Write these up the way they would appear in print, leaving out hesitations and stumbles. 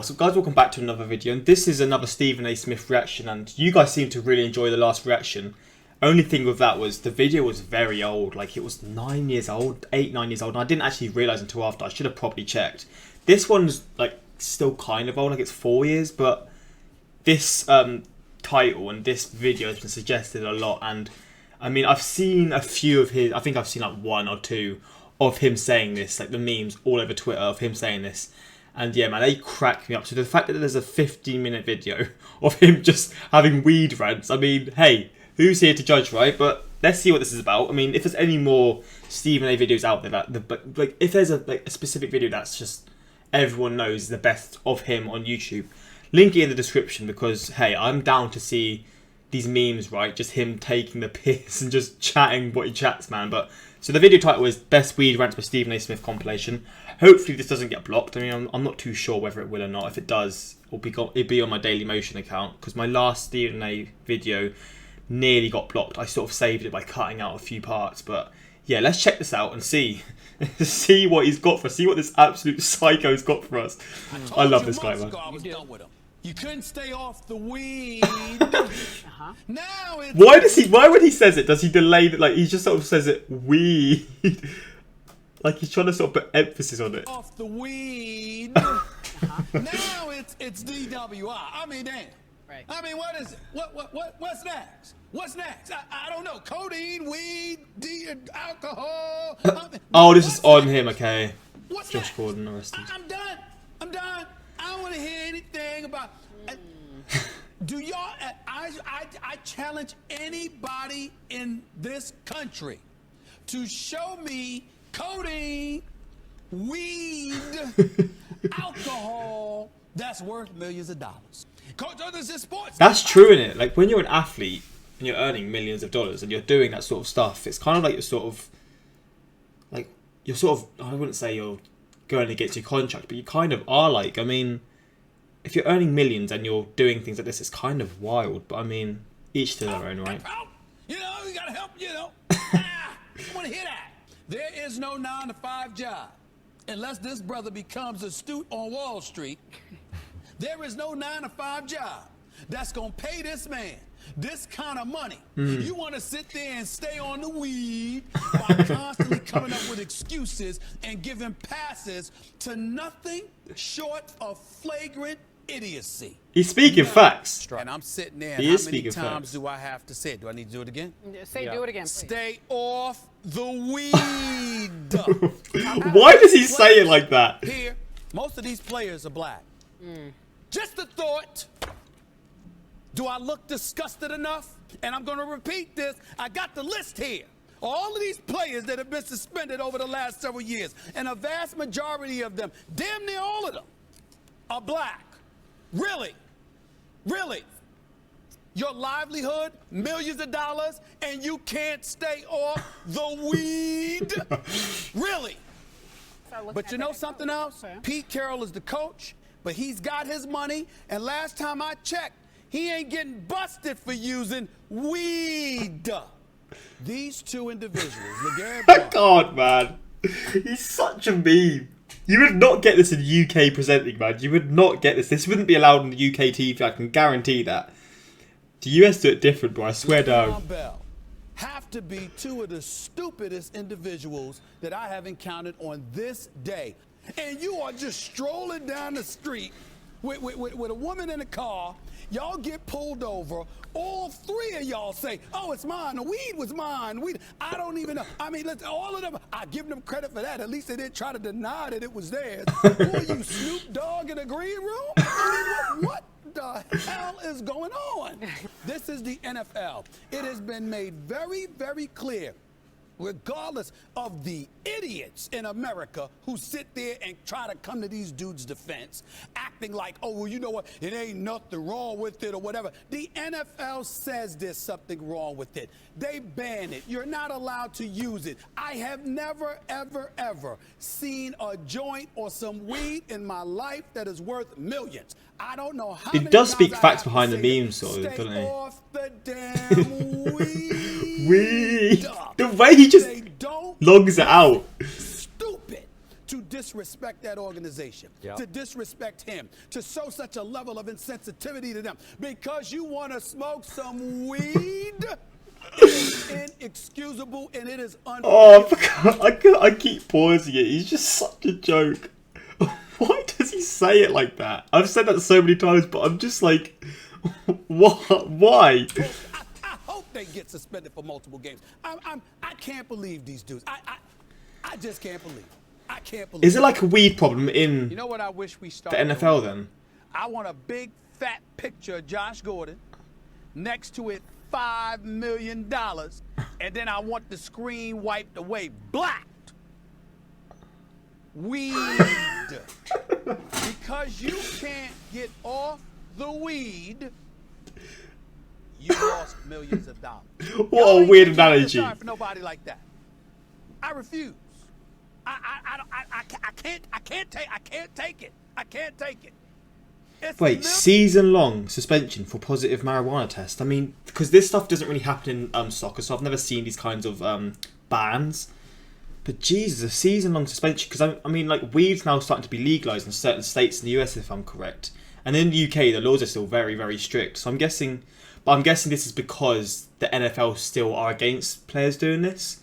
So guys, welcome back to another video, and this is another Stephen A. Smith reaction, and you guys seem to really enjoy the last reaction. Only thing with that was the video was very old, like it was 9 years old, 9 years old, and I didn't actually realise until after. I should have probably checked. This one's like still kind of old, like it's 4 years, but this title and this video has been suggested a lot, and I mean, I've seen a few of his, I think I've seen like 1 or 2 of him saying this, like the memes all over Twitter of him saying this. And yeah, man, they crack me up. So the fact that there's a 15-minute video of him just having weed rants, I mean, hey, who's here to judge, right? But let's see what this is about. I mean, if there's any more Stephen A videos out there, that like if there's a specific video that's just everyone knows is the best of him on YouTube, link it in the description, because hey, I'm down to see these memes, right? Just him taking the piss and just chatting what he chats, man. But so the video title is Best Weed Rants by Stephen A. Smith compilation. Hopefully this doesn't get blocked. I mean, I'm not too sure whether it will or not. If it does, it'll be on my Daily Motion account, because my last Stephen A. video nearly got blocked. I sort of saved it by cutting out a few parts. But yeah, let's check this out and see what he's got for us. See what this absolute psycho's got for us. I love this guy, man. You couldn't stay off the weed. Now it's Why when he says it, does he delay it? Like, he just sort of says it weed. Like he's trying to sort of put emphasis on it. Off the weed. Now it's DWI. I mean, damn. Right. I mean, what is it? What's next? What's next? I don't know. Codeine, weed, alcohol. Oh, this is on him. Okay. What's Josh next? Gordon arrested. I'm done. I don't want to hear anything about. Do y'all? I challenge anybody in this country to show me codeine, weed, alcohol that's worth millions of dollars. Coach, this is sports. That's true, isn't it? Like when you're an athlete and you're earning millions of dollars and you're doing that sort of stuff, it's kind of like you're sort of, I wouldn't say you're going against your contract, but you kind of are. Like, I mean, if you're earning millions and you're doing things like this, it's kind of wild. But I mean, each to their own, right? You know, you gotta help. You know, I want to hear that. There is no 9-to-5 job unless this brother becomes astute on Wall Street. There is no 9-to-5 job that's gonna pay this man this kind of money. You want to sit there and stay on the weed by constantly coming up with excuses and giving passes to nothing short of flagrant idiocy. He's speaking facts. And I'm sitting there. He and is how many speaking times facts. do I have to say it? Do I need to do it again? Do it again, please. Stay off the weed. Why does he say it like that? Here, most of these players are black. Just a thought. Do I look disgusted enough? And I'm going to repeat this. I got the list here. All of these players that have been suspended over the last several years, and a vast majority of them, damn near all of them, are black. Really? Really? Your livelihood, millions of dollars, and you can't stay off the weed? Really? But you know something else? Pete Carroll is the coach, but he's got his money, and last time I checked, he ain't getting busted for using weed. These two individuals, God, man. He's such a meme. You would not get this in UK presenting, man. You would not get this. This wouldn't be allowed on the UK TV, I can guarantee that. The US do it different, bro. I swear down. Have to be two of the stupidest individuals that I have encountered on this day. And you are just strolling down the street with a woman in a car. Y'all get pulled over. All three of y'all say, oh, it's mine. The weed was mine. Weed. I don't even know. I mean, all of them, I give them credit for that. At least they didn't try to deny that it was theirs. Who are you, Snoop Dogg in a green room? I mean, what the hell is going on? This is the NFL. It has been made very, very clear, regardless of the idiots in America who sit there and try to come to these dudes' defense, acting like, oh, well, you know what, it ain't nothing wrong with it or whatever. The NFL says there's something wrong with it. They ban it. You're not allowed to use it. I have never, ever, ever seen a joint or some weed in my life that is worth millions. I don't know how It does speak facts behind the memes, sort of, doesn't he? Stay off the damn weed. Weed. The way he just logs it out. Stupid. to disrespect that organization, to disrespect him, to show such a level of insensitivity to them because you want to smoke some weed? It is inexcusable and it is unforgivable. I keep pausing it. He's just such a joke. Why does he say it like that? I've said that so many times, but I'm just like, what? Why? I hope they get suspended for multiple games. I can't believe these dudes. I just can't believe. I can't believe. Is it like a weed problem in you know what I wish we the started NFL then? I want a big fat picture of Josh Gordon, next to it $5 million, and then I want the screen wiped away blacked. Weed. Because you can't get off the weed, you lost millions of dollars. What a weird analogy. Sorry for nobody like that. I refuse. I can't take it. I can't take it. It's Wait, season-long suspension for positive marijuana test? I mean, because this stuff doesn't really happen in soccer, so I've never seen these kinds of bans. But Jesus, a season-long suspension, because I mean, like, weed's now starting to be legalised in certain states in the US, if I'm correct. And in the UK, the laws are still very, very strict. So I'm guessing this is because the NFL still are against players doing this.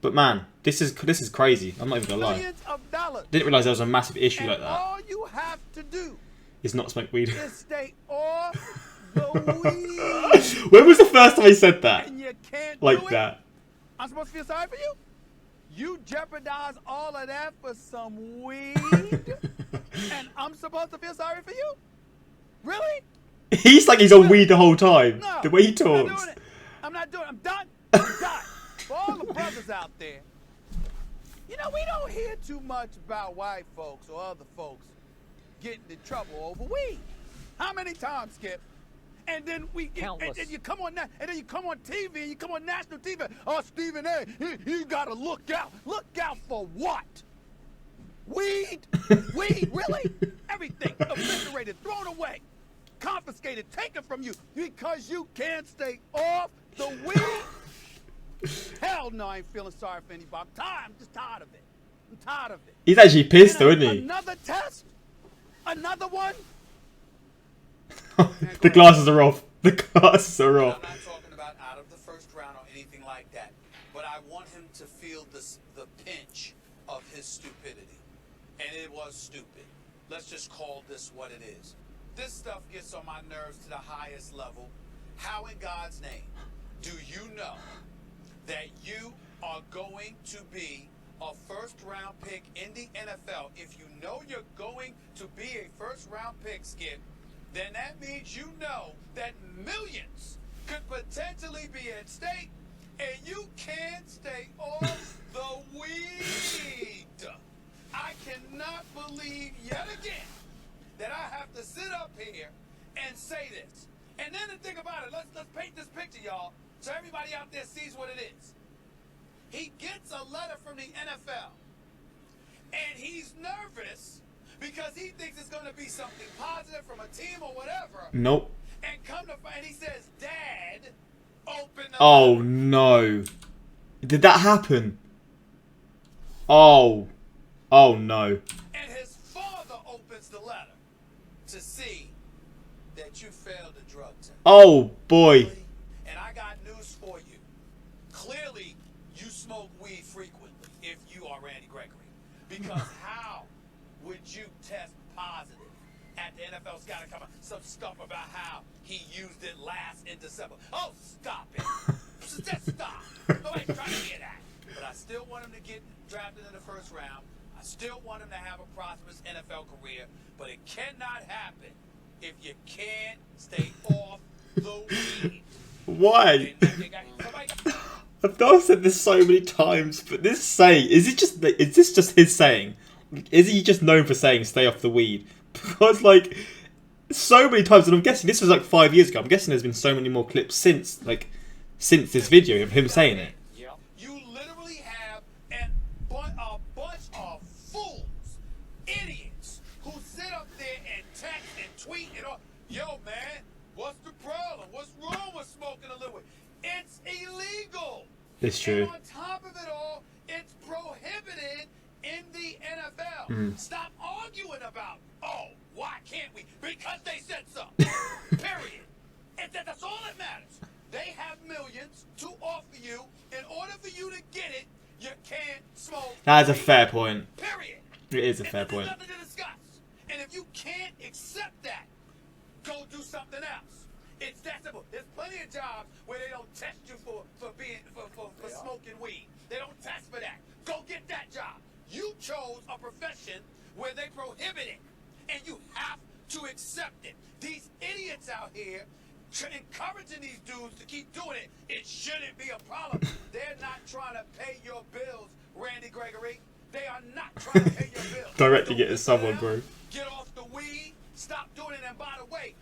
But man, this is crazy. I'm not even gonna lie. Millions of dollars. Didn't realise there was a massive issue And like that. all you have to do Is not smoke weed. is stay off the weed. When was the first time I said that? And you can't Like do it. that. I'm supposed to feel sorry for you? You jeopardize all of that for some weed? And I'm supposed to feel sorry for you? Really? He's like he's on weed the whole time. No, The way he I'm talks. not doing it. I'm not doing it. I'm done. I'm done. For all the brothers out there, you know, we don't hear too much about white folks or other folks getting in trouble over weed. How many times, Skip? And then and you come on that, and then you come on TV, and you come on national TV. Oh, Stephen A., you gotta look out. Look out for what? Weed? Weed? Really? Everything eviscerated, thrown away, confiscated, taken from you because you can't stay off the weed? Hell no, I ain't feeling sorry for anybody. I'm just tired of it. I'm tired of it. He's actually pissed though, isn't he? Another test? Another one? The glasses are off. The glasses are off. I'm not talking about out of the first round or anything like that, but I want him to feel the pinch of his stupidity. And it was stupid. Let's just call this what it is. This stuff gets on my nerves to the highest level. How in God's name do you know that you are going to be a first-round pick in the NFL? If you know you're going to be a first-round pick, Skip, then that means you know that millions could potentially be at stake, and you can't stay off the weed. I cannot believe yet again that I have to sit up here and say this. And then the thing about it, let's paint this picture, y'all, so everybody out there sees what it is. He gets a letter from the NFL, and he's nervous because he thinks it's going to be something positive from a team or whatever. Nope. And come to find, he says, Dad, open the Oh letter. no. Did that happen? Oh. Oh no. And his father opens the letter to see that you failed the drug test. Oh boy. And I got news for you. Clearly, you smoke weed frequently if you are Randy Gregory. Because how would you test positive at the NFL's got to come up some stuff about how he used it last in December? Oh, stop it. Just stop. Nobody's trying to hear that. But I still want him to get drafted in the first round. I still want him to have a prosperous NFL career. But it cannot happen if you can't stay off the weed. Why? I've now said this so many times, but this saying, is this just his saying? Is he just known for saying stay off the weed? Because like so many times, and I'm guessing this was like 5 years ago. I'm guessing there's been so many more clips since this video of him saying it. You literally have a bunch of fools, idiots, who sit up there and text and tweet and all. Yo, man, what's the problem? What's wrong with smoking a little bit? It's illegal. It's true. And on top of it all, it's prohibited in the NFL. Stop arguing about, oh, why can't we? Because they said so. Period. And that's all that matters. They have millions to offer you. In order for you to get it, you can't smoke. That is a fair point. Period. It is a fair point. There's nothing to discuss. And if you can't accept that, go do something else. It's that simple. There's plenty of jobs where they don't test you for smoking weed. They don't test for that. Go get that job. You chose a profession where they prohibit it, and you have to accept it. These idiots out here encouraging these dudes to keep doing it, it shouldn't be a problem. They're not trying to pay your bills, Randy Gregory. They are not trying to pay your bills. Directly get to someone, bro. Get off the weed. Stop doing it. And by the way,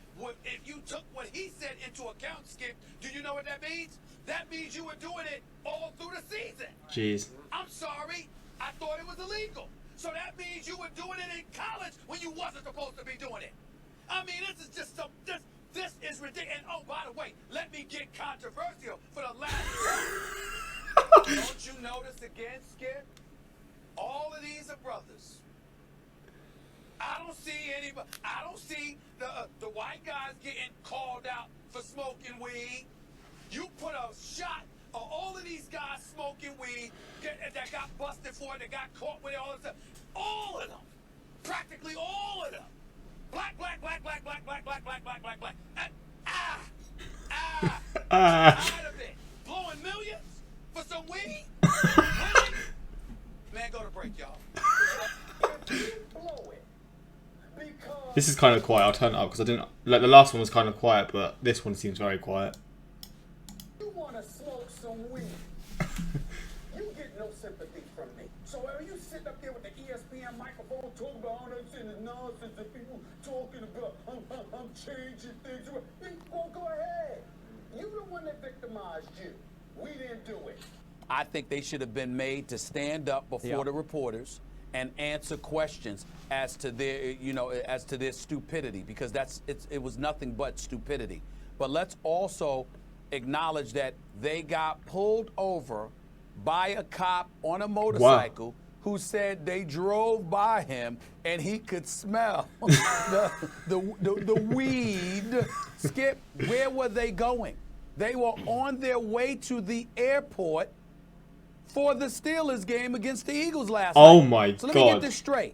if you took what he said into account, Skip, do you know what that means? That means you were doing it all through the season. Jeez. I'm sorry. I thought it was illegal. So that means you were doing it in college when you wasn't supposed to be doing it. I mean, this is just some... This is ridiculous. And oh, by the way, let me get controversial for the last time. Don't you notice again, Skip? All of these are brothers. I don't see anybody. I don't see the white guys getting called out for smoking weed. You put a shot of all of these guys smoking weed that got busted for it, that got caught with it, all this stuff. All of them. Practically all of them. Black. Tired of it. Blowing millions for some weed? Really? Man, go to break, y'all. This is kind of quiet. I'll turn it up because I didn't like the last one was kind of quiet, but this one seems very quiet. You want to smoke some weed? You get no sympathy from me. So are you sitting up there with the ESPN microphone talking about all that shit and nonsense and people talking about I'm changing things? Well, go ahead. You the one that victimized you. We didn't do it. I think they should have been made to stand up before the reporters and answer questions as to their, as to their stupidity, because it was nothing but stupidity. But let's also acknowledge that they got pulled over by a cop on a motorcycle who said they drove by him and he could smell the weed. Skip, where were they going? They were on their way to the airport for the Steelers game against the Eagles last night. Oh my God. So let me get this straight.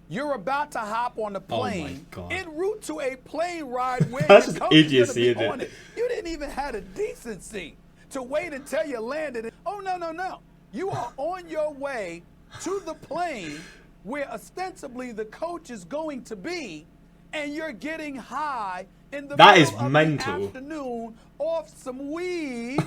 You're about to hop on the plane en route to a plane ride where That's your coach is idiocy, going to be isn't on it? it. You didn't even have the decency to wait until you landed. Oh, no. You are on your way to the plane where ostensibly the coach is going to be, and you're getting high in the That is middle of mental. the afternoon off some weed,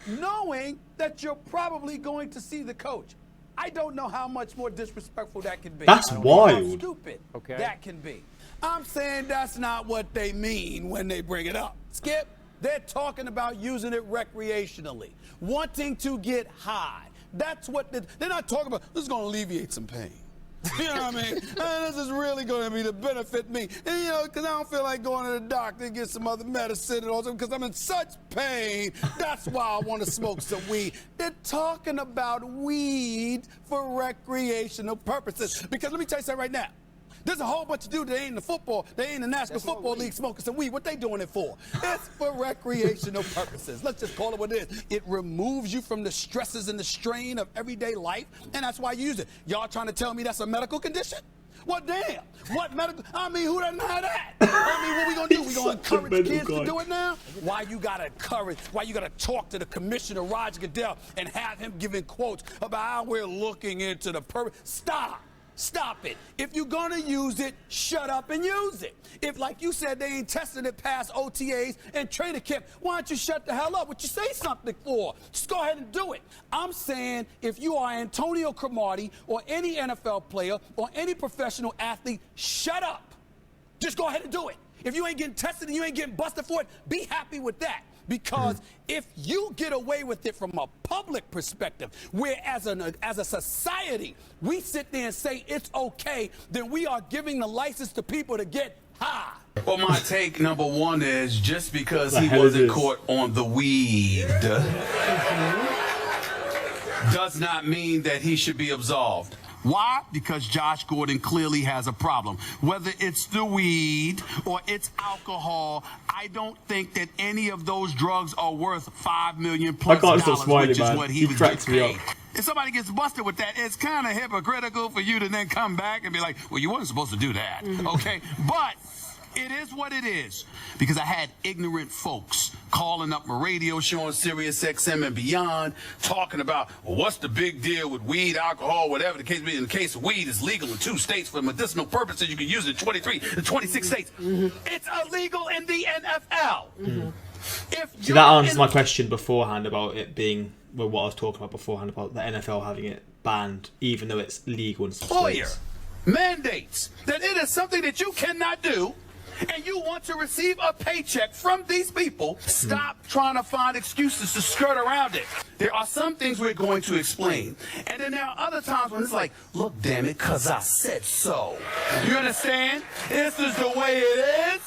knowing that you're probably going to see the coach. I don't know how much more disrespectful that can be. That's I don't know how wild. stupid that can be. I'm saying that's not what they mean when they bring it up. Skip, they're talking about using it recreationally, wanting to get high. That's what they're not talking about. This is going to alleviate some pain. You know what I mean? This is really going to be to benefit me. And, because I don't feel like going to the doctor and get some other medicine or something because I'm in such pain. That's why I want to smoke some weed. They're talking about weed for recreational purposes. Because let me tell you something right now. There's a whole bunch of dudes that ain't in the football, they ain't in the National Football League smoking some weed. What they doing it for? It's for recreational purposes. Let's just call it what it is. It removes you from the stresses and the strain of everyday life, and that's why you use it. Y'all trying to tell me that's a medical condition? Well, damn. What medical? I mean, who doesn't have that? I mean, what we gonna do? We gonna encourage kids to do it now? Why you gotta encourage? Why you gotta talk to the commissioner, Roger Goodell, and have him giving quotes about how we're looking into the purpose? Stop it. If you're going to use it, shut up and use it. If, like you said, they ain't testing it past OTAs and training camp, why don't you shut the hell up? What you say something for? Just go ahead and do it. I'm saying if you are Antonio Cromartie or any NFL player or any professional athlete, shut up. Just go ahead and do it. If you ain't getting tested and you ain't getting busted for it, be happy with that. Because if you get away with it from a public perspective, where as a society, we sit there and say it's okay, then we are giving the license to people to get high. Well, my take number one is just because he wasn't caught on the weed does not mean that he should be absolved. Why? Because Josh Gordon clearly has a problem. Whether it's the weed or it's alcohol, I don't think that any of those drugs are worth $5 million plus dollars, which is what he was getting paid. If somebody gets busted with that, it's kind of hypocritical for you to then come back and be like, well, you weren't supposed to do that, okay? But it is what it is, because I had ignorant folks calling up my radio show on Sirius XM and beyond, talking about, well, what's the big deal with weed, alcohol, whatever the case may be. In the case of weed, it's legal in 2 states for medicinal purposes. You can use it in 23 to 26 states. It's illegal in the NFL. See, that answers my question beforehand about it being, well, what I was talking about beforehand about the NFL having it banned, even though it's legal in some states. Mandates that it is something that you cannot do, and you want to receive a paycheck from these people. Stop trying to find excuses to skirt around it. There are some things we're going to explain, and then there are other times when it's like, look, damn it, because I said so. You understand? This is the way it is.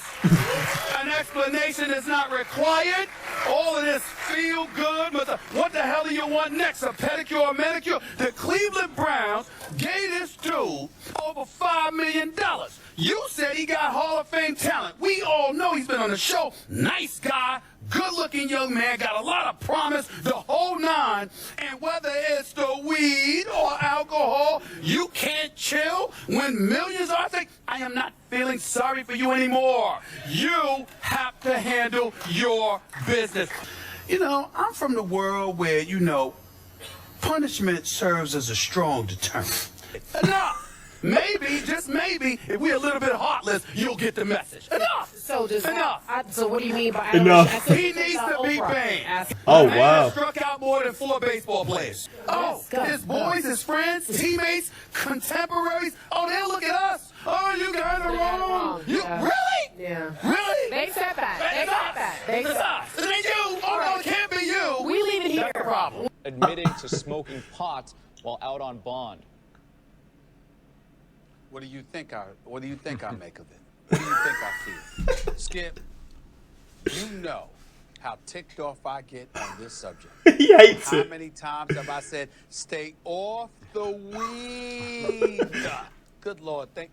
An explanation is not required. All of this feel good, but what the hell do you want next? A pedicure or manicure? The Cleveland Browns gave this dude over $5 million. You said he got Hall of Fame talent. We all know he's been on the show. Nice guy, good-looking young man, got a lot of promise, the whole nine. And whether it's the weed or alcohol, you can't chill when millions are. I am not feeling sorry for you anymore. You have to handle your business. You know, I'm from the world where, you know, punishment serves as a strong deterrent. Enough! Maybe, just maybe, if we're a little bit heartless, you'll get the message. Enough! Enough! So what do you mean by enough? He needs to be banned. Oh, wow. Struck out more than 4 baseball players. Oh, his boys, his friends, teammates, contemporaries. Oh, they'll look at us. Oh, you got it wrong. You really? Yeah. Really? They said that. It's us. It ain't you. Oh, no, it can't be you. We leave it here. That's the problem. Admitting to smoking pot while out on bond. What do you think I make of it? What do you think I feel? Skip, you know how ticked off I get on this subject. He hates How it. many times have I said, stay off the weed? Good Lord, thank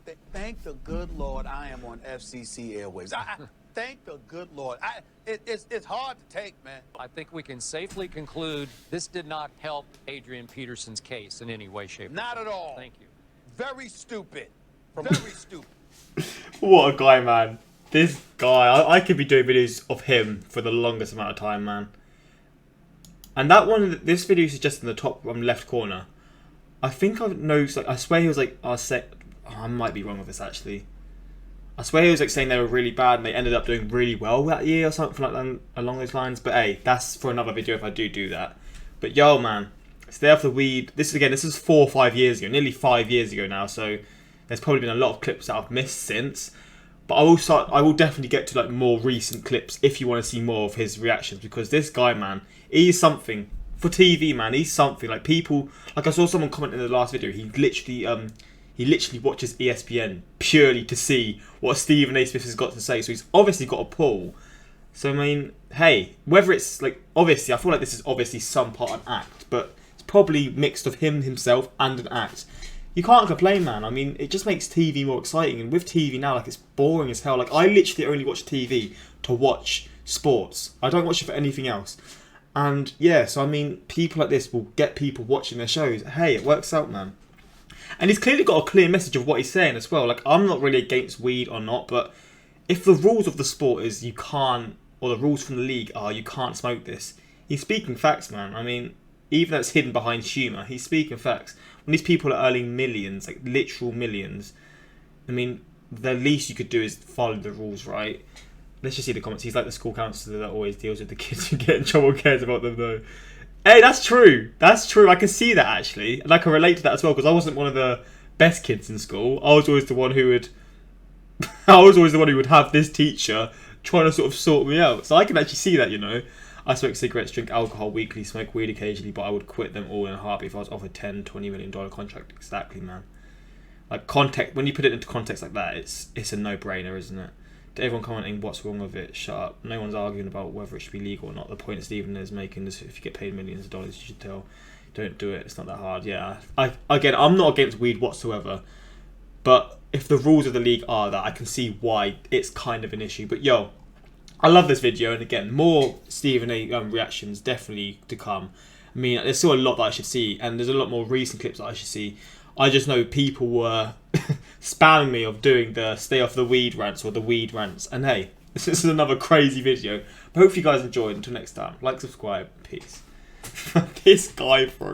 the good Lord I am on FCC airwaves. I thank the good Lord. It's hard to take, man. I think we can safely conclude this did not help Adrian Peterson's case in any way, shape, or Not form. at all. Thank you. Very stupid. Very stupid. What a guy, man. This guy, I could be doing videos of him for the longest amount of time, man. And that one, this video is just in the top left corner. I think I know, like, I swear he was like, I might be wrong with this actually. I swear he was like saying they were really bad and they ended up doing really well that year or something like that along those lines. But hey, that's for another video if I do that. But yo, man, stay off the weed. This is 4 or 5 years ago, nearly 5 years ago now. So there's probably been a lot of clips that I've missed since. But I will definitely get to like more recent clips if you want to see more of his reactions, because this guy, man, he's something for TV, man. He's something. Like, people, like, I saw someone comment in the last video. He literally watches ESPN purely to see what Stephen A. Smith has got to say. So he's obviously got a pull. So I mean, hey, whether it's like, obviously, I feel like this is obviously some part an act, but it's probably mixed of him himself and an act. You can't complain, man. I mean, it just makes TV more exciting. And with TV now, like, it's boring as hell. Like, I literally only watch TV to watch sports. I don't watch it for anything else. And yeah, so I mean, people like this will get people watching their shows. Hey, it works out, man. And he's clearly got a clear message of what he's saying as well. Like, I'm not really against weed or not, but if the rules of the sport is you can't, or the rules from the league are you can't smoke this, he's speaking facts, man. I mean, even though it's hidden behind humour, he's speaking facts. When these people are earning millions, like literal millions, I mean, the least you could do is follow the rules, right? Let's just see the comments. He's like the school counsellor that always deals with the kids who get in trouble, cares about them though. Hey, that's true. That's true. I can see that actually. And I can relate to that as well, because I wasn't one of the best kids in school. I was always the one who would have this teacher trying to sort of sort me out. So I can actually see that, you know. I smoke cigarettes, drink alcohol weekly, smoke weed occasionally, but I would quit them all in a heartbeat if I was offered $10-20 million contract. Exactly, man. Like, context, when you put it into context like that, it's a no-brainer, isn't it? To everyone commenting, what's wrong with it? Shut up. No one's arguing about whether it should be legal or not. The point Stephen is making is if you get paid millions of dollars, you should tell don't do it. It's not that hard. Yeah. Again, I'm not against weed whatsoever, but if the rules of the league are that, I can see why it's kind of an issue. But yo, I love this video, and again, more Stephen A. Reactions definitely to come. I mean, there's still a lot that I should see, and there's a lot more recent clips that I should see. I just know people were spamming me of doing the stay off the weed rants or the weed rants. And hey, this is another crazy video. But hopefully you guys enjoyed. Until next time, like, subscribe, peace. This guy, bro.